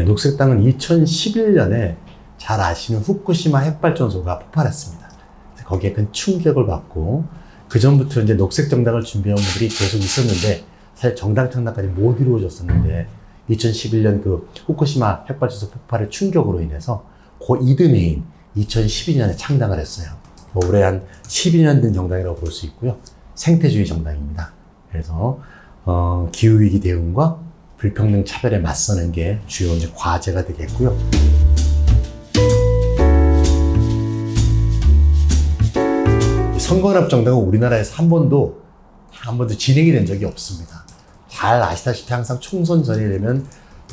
녹색당은 2011년에 잘 아시는 후쿠시마 핵발전소가 폭발했습니다. 거기에 큰 충격을 받고 그 전부터 이제 녹색 정당을 준비한 분들이 계속 있었는데 사실 정당 창당까지 못 이루어졌었는데 2011년 그 후쿠시마 핵발전소 폭발의 충격으로 인해서 그 이듬해인 2012년에 창당을 했어요. 올해 한 12년 된 정당이라고 볼 수 있고요. 생태주의 정당입니다. 그래서 기후위기 대응과 불평등 차별에 맞서는 게 주요 이제 과제가 되겠고요. 선거연합 정당은 우리나라에서 한 번도 진행이 된 적이 없습니다. 잘 아시다시피 항상 총선 전이 되면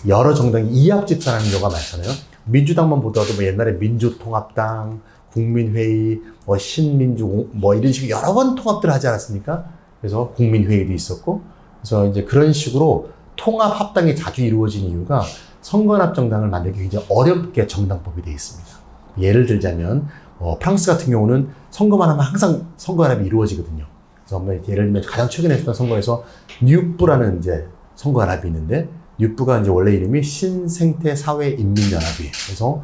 여러 정당이 이합집산하는 경우가 많잖아요. 민주당만 보더라도 뭐 옛날에 민주통합당, 국민회의, 뭐 신민주, 뭐 이런 식으로 여러 번 통합들을 하지 않았습니까? 그래서 국민회의도 있었고, 그래서 이제 그런 식으로 통합 합당이 자주 이루어진 이유가 선거연합 정당을 만들기 굉장히 어렵게 정당법이 되어 있습니다. 예를 들자면 프랑스 같은 경우는 선거만 하면 항상 선거연합이 이루어지거든요. 그래서 예를 들면 가장 최근에 했던 선거에서 뉴프라는 이제 선거연합이 있는데 뉴프가 이제 원래 이름이 신생태사회인민연합이에요. 그래서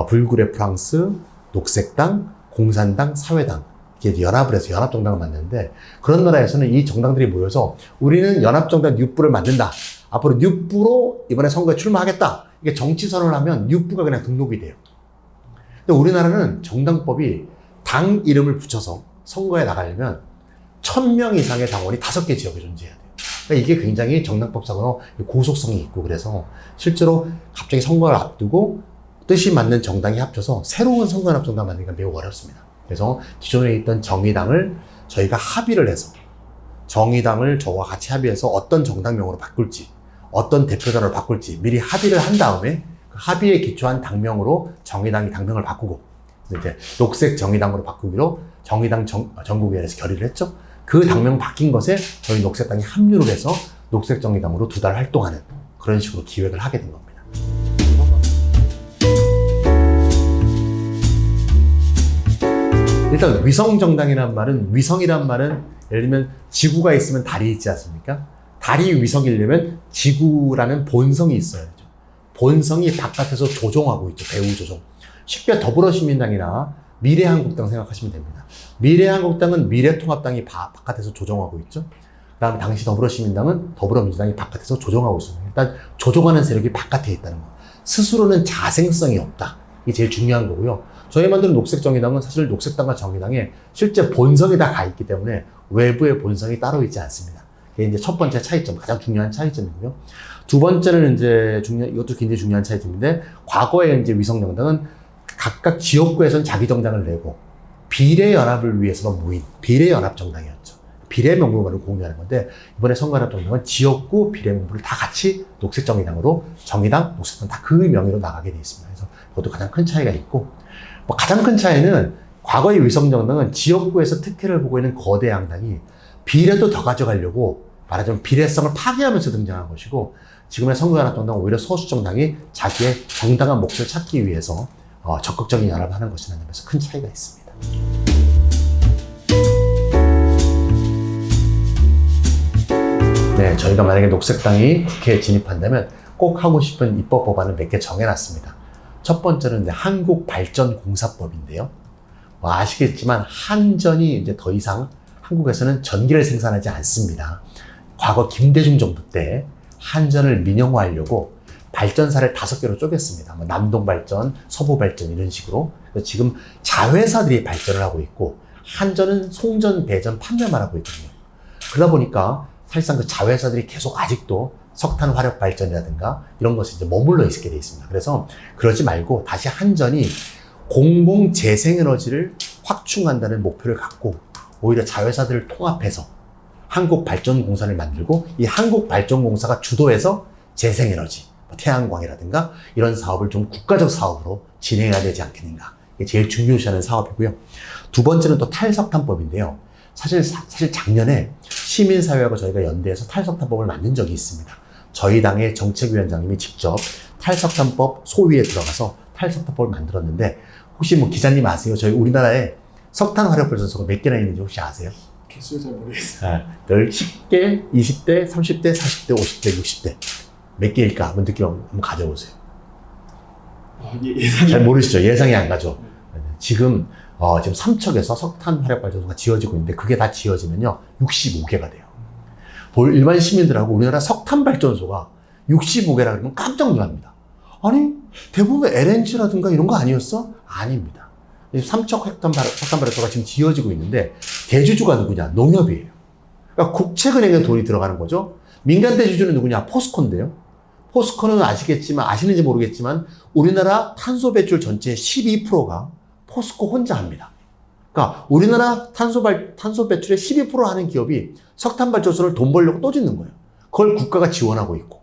불굴의 프랑스, 녹색당, 공산당, 사회당 이렇게 연합을 해서 연합정당을 만드는데 그런 나라에서는 이 정당들이 모여서 우리는 연합정당 뉴프를 만든다. 앞으로 뉴프로 이번에 선거에 출마하겠다. 이게 정치 선언을 하면 뉴프가 그냥 등록이 돼요. 근데 우리나라는 정당법이 당 이름을 붙여서 선거에 나가려면 1000명 이상의 당원이 5개 지역에 존재해야 돼요. 그러니까 이게 굉장히 정당법상으로 고속성이 있고 그래서 실제로 갑자기 선거를 앞두고 뜻이 맞는 정당이 합쳐서 새로운 선거연합 정당 만들기가 매우 어렵습니다. 그래서 기존에 있던 정의당을 저희가 합의를 해서 정의당을 저와 같이 합의해서 어떤 정당명으로 바꿀지 어떤 대표자를 바꿀지 미리 합의를 한 다음에 그 합의에 기초한 당명으로 정의당이 당명을 바꾸고 이제 녹색 정의당으로 바꾸기로 정의당 전국위원회에서 결의를 했죠. 그 당명 바뀐 것에 저희 녹색당이 합류를 해서 녹색 정의당으로 2달 활동하는 그런 식으로 기획을 하게 된 겁니다. 일단 위성정당이란 말은 위성이란 말은 예를 들면 지구가 있으면 달이 있지 않습니까? 달이 위성이려면 지구라는 본성이 있어야죠. 본성이 바깥에서 조종하고 있죠. 배후 조종. 쉽게 더불어시민당이나 미래한국당 생각하시면 됩니다. 미래한국당은 미래통합당이 바깥에서 조종하고 있죠. 그다음에 당시 더불어시민당은 더불어민주당이 바깥에서 조종하고 있습니다. 일단 조종하는 세력이 바깥에 있다는 거. 스스로는 자생성이 없다. 이게 제일 중요한 거고요. 저희 만드는 녹색정의당은 사실 녹색당과 정의당에 실제 본성이 다 가 있기 때문에 외부의 본성이 따로 있지 않습니다. 이게 이제 첫 번째 차이점, 가장 중요한 차이점이고요. 두 번째는 이제 이것도 굉장히 중요한 차이점인데, 과거에 이제 위성정당은 각각 지역구에서는 자기 정당을 내고 비례연합을 위해서 모인 비례연합정당이었죠. 비례명부만을 공유하는 건데, 이번에 선거연합정당은 지역구 비례명부를 다 같이 녹색정의당으로 정의당, 녹색당 다 그 명의로 나가게 되어 있습니다. 그래서 그것도 가장 큰 차이가 있고, 가장 큰 차이는 과거의 위성정당은 지역구에서 특혜를 보고 있는 거대 양당이 비례도 더 가져가려고 말하자면 비례성을 파괴하면서 등장한 것이고, 지금의 선거연합정당은 오히려 소수정당이 자기의 정당한 몫을 찾기 위해서 적극적인 연합을 하는 것이라는 점에서 큰 차이가 있습니다. 네, 저희가 만약에 녹색당이 국회에 진입한다면 꼭 하고 싶은 입법 법안을 몇 개 정해놨습니다. 첫 번째는 이제 한국발전공사법인데요. 아시겠지만 한전이 이제 더 이상 한국에서는 전기를 생산하지 않습니다. 과거 김대중 정부 때 한전을 민영화하려고 발전사를 5개로 쪼갰습니다. 남동발전, 서부발전 이런 식으로. 지금 자회사들이 발전을 하고 있고 한전은 송전, 배전, 판매만 하고 있거든요. 그러다 보니까 사실상 그 자회사들이 계속 아직도 석탄 화력 발전이라든가 이런 것이 이제 머물러 있게 돼 있습니다. 그래서 그러지 말고 다시 한전이 공공 재생에너지를 확충한다는 목표를 갖고 오히려 자회사들을 통합해서 한국발전공사를 만들고 이 한국발전공사가 주도해서 재생에너지, 태양광이라든가 이런 사업을 좀 국가적 사업으로 진행해야 되지 않겠는가. 이게 제일 중요시하는 사업이고요. 두 번째는 또 탈석탄법인데요. 사실 작년에 시민사회하고 저희가 연대해서 탈석탄법을 만든 적이 있습니다. 저희 당의 정책위원장님이 직접 탈석탄법 소위에 들어가서 탈석탄법을 만들었는데, 혹시 뭐 기자님 아세요? 저희 우리나라에 석탄 화력 발전소가 몇 개나 있는지 혹시 아세요? 개수 잘 모르겠어요. 10개, 20대, 30대, 40대, 50대, 60대 몇 개일까? 한번 느낌 한번 가져보세요. 예상이 잘 모르시죠? 예상이 안 가죠. 지금 삼척에서 석탄 화력 발전소가 지어지고 있는데 그게 다 지어지면요 65개가 돼요. 일반 시민들하고 우리나라 석탄 발전소가 65개라 그러면 깜짝 놀랍니다. 아니 대부분 LNG라든가 이런 거 아니었어? 아닙니다. 삼척 석탄 발전소가 지금 지어지고 있는데 대주주가 누구냐? 농협이에요. 그러니까 국책은행에 돈이 들어가는 거죠. 민간 대주주는 누구냐? 포스코인데요. 포스코는 아시는지 모르겠지만 우리나라 탄소 배출 전체의 12%가 포스코 혼자 합니다. 그러니까 우리나라 탄소 배출의 12% 하는 기업이 석탄 발전소를 돈 벌려고 또 짓는 거예요. 그걸 국가가 지원하고 있고.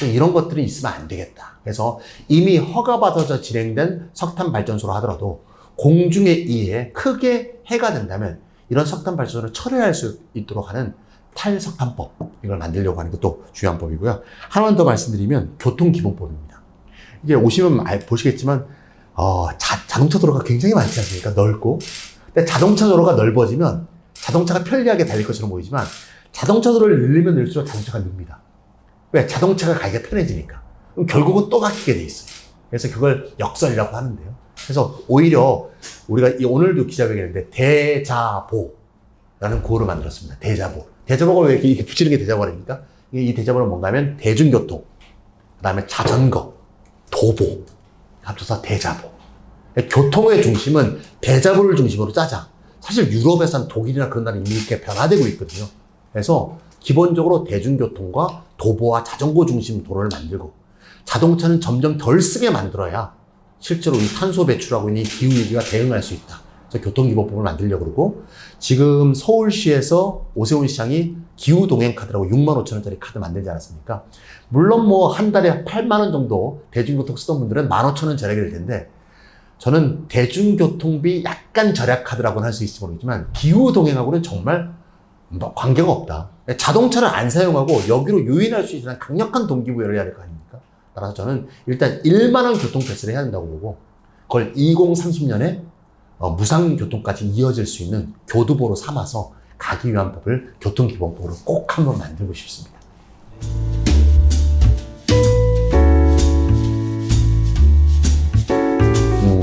이런 것들이 있으면 안 되겠다. 그래서 이미 허가받아서 진행된 석탄 발전소로 하더라도 공중의 이에 크게 해가 된다면 이런 석탄 발전소를 철회할 수 있도록 하는 탈석탄법, 이걸 만들려고 하는 것도 중요한 법이고요. 하나만 더 말씀드리면 교통기본법입니다. 이게 오시면 보시겠지만 자동차 도로가 굉장히 많지 않습니까? 넓고. 근데 자동차 도로가 넓어지면 자동차가 편리하게 달릴 것처럼 보이지만 자동차 도로를 늘리면 늘수록 자동차가 늡니다. 왜? 자동차가 가기가 편해지니까. 그럼 결국은 또 막히게 돼 있어요. 그래서 그걸 역설이라고 하는데요. 그래서 오히려 우리가 오늘도 기자회견인데 대자보라는 구호를 만들었습니다. 대자보. 대자보가 왜 이렇게 붙이는 게 대자보입니까? 이 대자보는 뭔가 하면 대중교통, 그 다음에 자전거, 도보, 합쳐서 대자보. 교통의 중심은 대자보를 중심으로 짜자. 사실 유럽에서는 독일이나 그런 나라는 이미 이렇게 변화되고 있거든요. 그래서 기본적으로 대중교통과 도보와 자전거 중심 도로를 만들고 자동차는 점점 덜 쓰게 만들어야 실제로 이 탄소 배출하고 있는 이 기후위기가 대응할 수 있다. 그래서 교통기본법을 만들려고 그러고 지금 서울시에서 오세훈 시장이 기후동행카드라고 65,000원짜리 카드 만들지 않았습니까? 물론 뭐 한 달에 8만 원 정도 대중교통 쓰던 분들은 15,000원 절약이 될 텐데 저는 대중교통비 약간 절약 카드라고는 할 수 있을지 모르겠지만 기후동행하고는 정말 뭐 관계가 없다. 자동차를 안 사용하고 여기로 유인할 수 있는 강력한 동기부여를 해야 될 거 아닙니까? 따라서 저는 일단 1만 원 교통패스를 해야 된다고 보고 그걸 2030년에 무상교통까지 이어질 수 있는 교두보로 삼아서 가기 위한 법을 교통기본법으로 꼭 한번 만들고 싶습니다.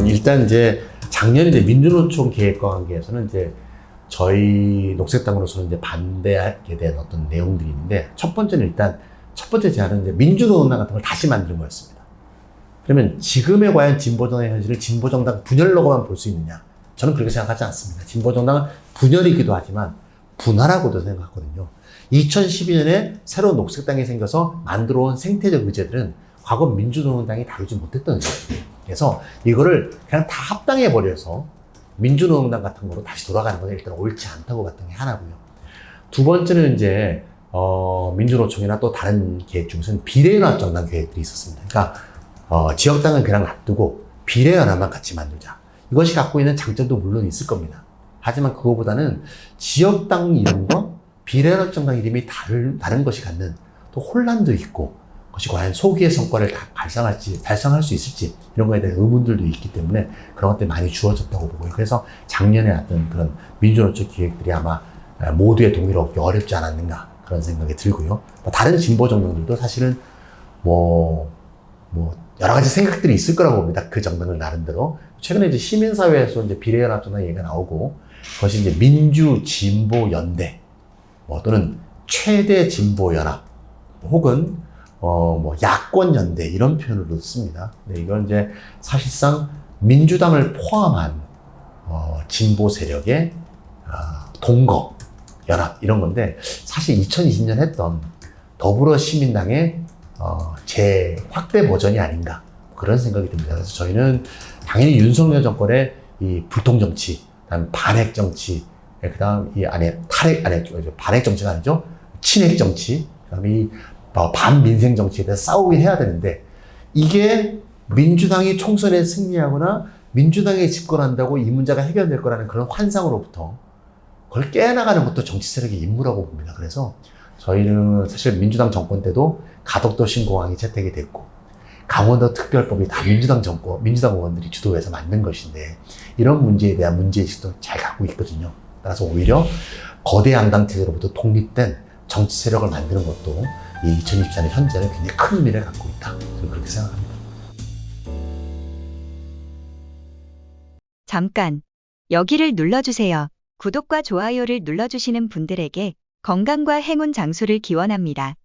일단 이제 작년에 민주노총 계획과 관계에서는 이제 저희 녹색당으로서는 이제 반대하게 된 어떤 내용들이 있는데 첫 번째 제안은 이제 민주노동당 같은 걸 다시 만드는 거였습니다. 그러면 지금의 과연 진보정당의 현실을 진보정당 분열로만 볼 수 있느냐? 저는 그렇게 생각하지 않습니다. 진보정당은 분열이기도 하지만 분화라고도 생각하거든요. 2012년에 새로운 녹색당이 생겨서 만들어온 생태적 의제들은 과거 민주노동당이 다루지 못했던 의제예요. 그래서 이거를 그냥 다 합당해버려서 민주노동당 같은 거로 다시 돌아가는 건 일단 옳지 않다고 봤던 게 하나고요. 두 번째는 이제 민주노총이나 또 다른 계획 중에서는 비례연합정당 계획들이 있었습니다. 그러니까 지역당은 그냥 놔두고 비례연합만 같이 만들자. 이것이 갖고 있는 장점도 물론 있을 겁니다. 하지만 그거보다는 지역당 이름과 비례연합정당 이름이 다른 것이 갖는 또 혼란도 있고 그것이 과연 소기의 성과를 달성할 수 있을지 이런 거에 대한 의문들도 있기 때문에 그런 것들이 많이 주어졌다고 보고요. 그래서 작년에 어떤 그런 민주노총 기획들이 아마 모두의 동의를 얻기 어렵지 않았는가 그런 생각이 들고요. 다른 진보 정당들도 사실은 여러 가지 생각들이 있을 거라고 봅니다. 그 정당을 나름대로. 최근에 이제 시민사회에서 이제 비례연합정당 얘기가 나오고 그것이 이제 민주진보연대 또는 최대 진보연합 혹은 야권연대 이런 표현으로 씁니다. 네, 이건 이제 사실상 민주당을 포함한 진보 세력의 동거 연합 이런 건데 사실 2020년 했던 더불어시민당의 재확대 버전이 아닌가 그런 생각이 듭니다. 그래서 저희는 당연히 윤석열 정권의 이 불통정치, 그다음 반핵정치, 그다음 반핵정치가 아니죠. 친핵정치, 그다음에 이 반민생 정치에 대해서 싸우긴 해야 되는데 이게 민주당이 총선에 승리하거나 민주당이 집권한다고 이 문제가 해결될 거라는 그런 환상으로부터 그걸 깨나가는 것도 정치 세력의 임무라고 봅니다. 그래서 저희는 사실 민주당 정권 때도 가덕도 신공항이 채택이 됐고 강원도 특별법이 다 민주당 의원들이 주도해서 만든 것인데 이런 문제에 대한 문제의식도 잘 갖고 있거든요. 따라서 오히려 거대 양당 체제로부터 독립된 정치 세력을 만드는 것도 이 2024년 현재는 굉장히 큰 의미를 갖고 있다. 저는 그렇게 생각합니다. 잠깐, 여기를 눌러주세요. 구독과 좋아요를 눌러주시는 분들에게 건강과 행운 장수를 기원합니다.